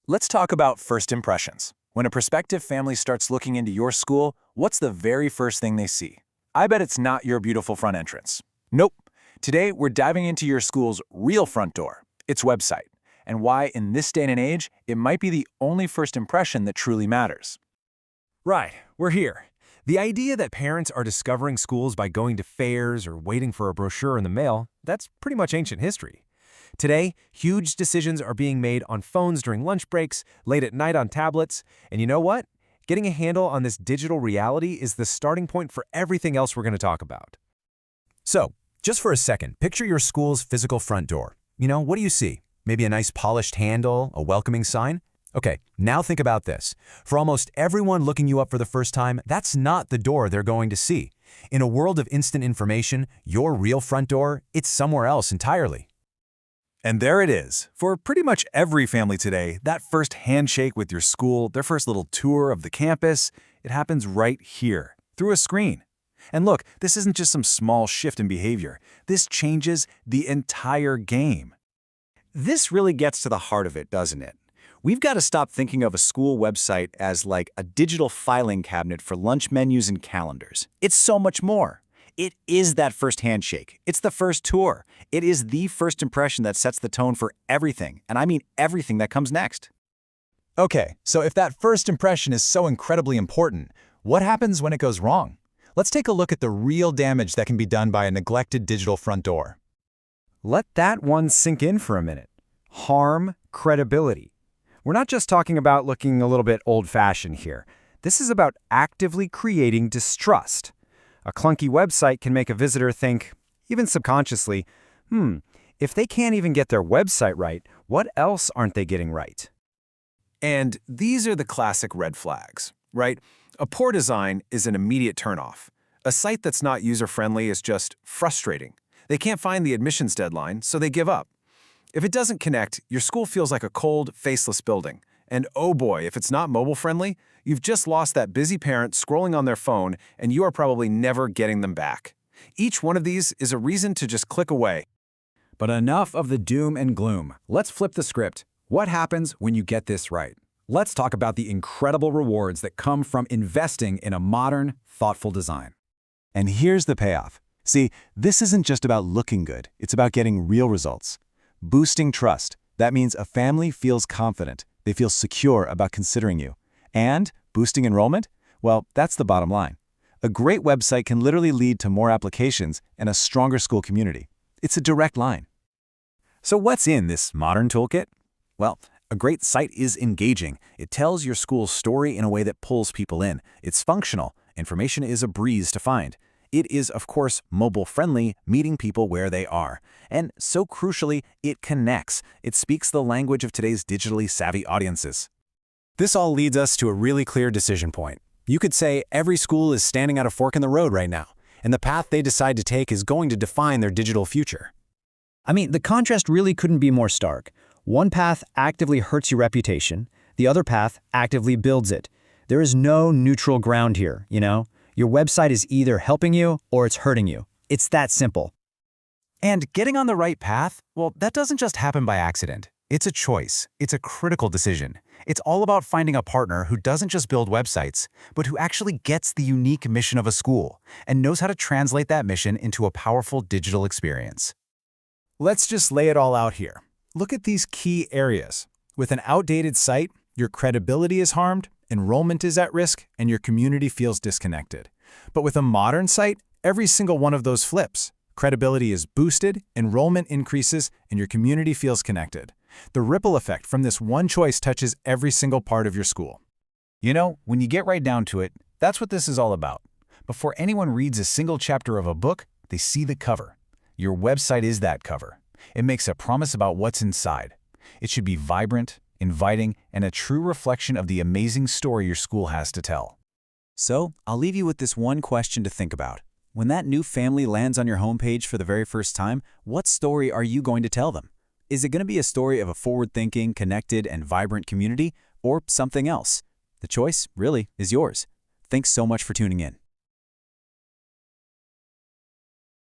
Let's talk about first impressions. When a prospective family starts looking into your school, what's the very first thing they see? I bet it's not your beautiful front entrance. Nope. Today, we're diving into your school's real front door, its website, and why in this day and age, it might be the only first impression that truly matters. Right, we're here. The idea that parents are discovering schools by going to fairs or waiting for a brochure in the mail, that's pretty much ancient history. Today, huge decisions are being made on phones during lunch breaks, late at night on tablets, and you know what? Getting a handle on this digital reality is the starting point for everything else we're going to talk about. So, just for a second, picture your school's physical front door. What do you see? Maybe a nice polished handle, a welcoming sign? Okay, now think about this. For almost everyone looking you up for the first time, that's not the door they're going to see. In a world of instant information, your real front door, it's somewhere else entirely. And there it is. For pretty much every family today, that first handshake with your school, their first little tour of the campus, it happens right here, through a screen. And look, this isn't just some small shift in behavior. This changes the entire game. This really gets to the heart of it, doesn't it? We've got to stop thinking of a school website as like a digital filing cabinet for lunch menus and calendars. It's so much more. It is that first handshake. It's the first tour. It is the first impression that sets the tone for everything, and I mean everything that comes next. Okay, so if that first impression is so incredibly important, what happens when it goes wrong? Let's take a look at the real damage that can be done by a neglected digital front door. Let that one sink in for a minute. Harm credibility. We're not just talking about looking a little bit old-fashioned here. This is about actively creating distrust. A clunky website can make a visitor think, even subconsciously, if they can't even get their website right, what else aren't they getting right? And these are the classic red flags, right? A poor design is an immediate turnoff. A site that's not user-friendly is just frustrating. They can't find the admissions deadline, so they give up. If it doesn't connect, your school feels like a cold, faceless building. And oh boy, if it's not mobile-friendly, you've just lost that busy parent scrolling on their phone, and you are probably never getting them back. Each one of these is a reason to just click away. But enough of the doom and gloom. Let's flip the script. What happens when you get this right? Let's talk about the incredible rewards that come from investing in a modern, thoughtful design. And here's the payoff. See, this isn't just about looking good. It's about getting real results. Boosting trust. That means a family feels confident. They feel secure about considering you. And boosting enrollment? Well, that's the bottom line. A great website can literally lead to more applications and a stronger school community. It's a direct line. So what's in this modern toolkit? Well, a great site is engaging. It tells your school's story in a way that pulls people in. It's functional. Information is a breeze to find. It is, of course, mobile-friendly, meeting people where they are. And so crucially, it connects. It speaks the language of today's digitally savvy audiences. This all leads us to a really clear decision point. You could say every school is standing at a fork in the road right now, and the path they decide to take is going to define their digital future. I mean, the contrast really couldn't be more stark. One path actively hurts your reputation. The other path actively builds it. There is no neutral ground here, Your website is either helping you or it's hurting you. It's that simple. And getting on the right path, well, that doesn't just happen by accident. It's a choice. It's a critical decision. It's all about finding a partner who doesn't just build websites, but who actually gets the unique mission of a school and knows how to translate that mission into a powerful digital experience. Let's just lay it all out here. Look at these key areas. With an outdated site, your credibility is harmed, enrollment is at risk, and your community feels disconnected. But with a modern site, every single one of those flips. Credibility is boosted, enrollment increases, and your community feels connected. The ripple effect from this one choice touches every single part of your school. When you get right down to it, that's what this is all about. Before anyone reads a single chapter of a book, they see the cover. Your website is that cover. It makes a promise about what's inside. It should be vibrant, inviting, and a true reflection of the amazing story your school has to tell. So, I'll leave you with this one question to think about. When that new family lands on your homepage for the very first time, what story are you going to tell them? Is it going to be a story of a forward-thinking, connected, and vibrant community, or something else? The choice, really, is yours. Thanks so much for tuning in.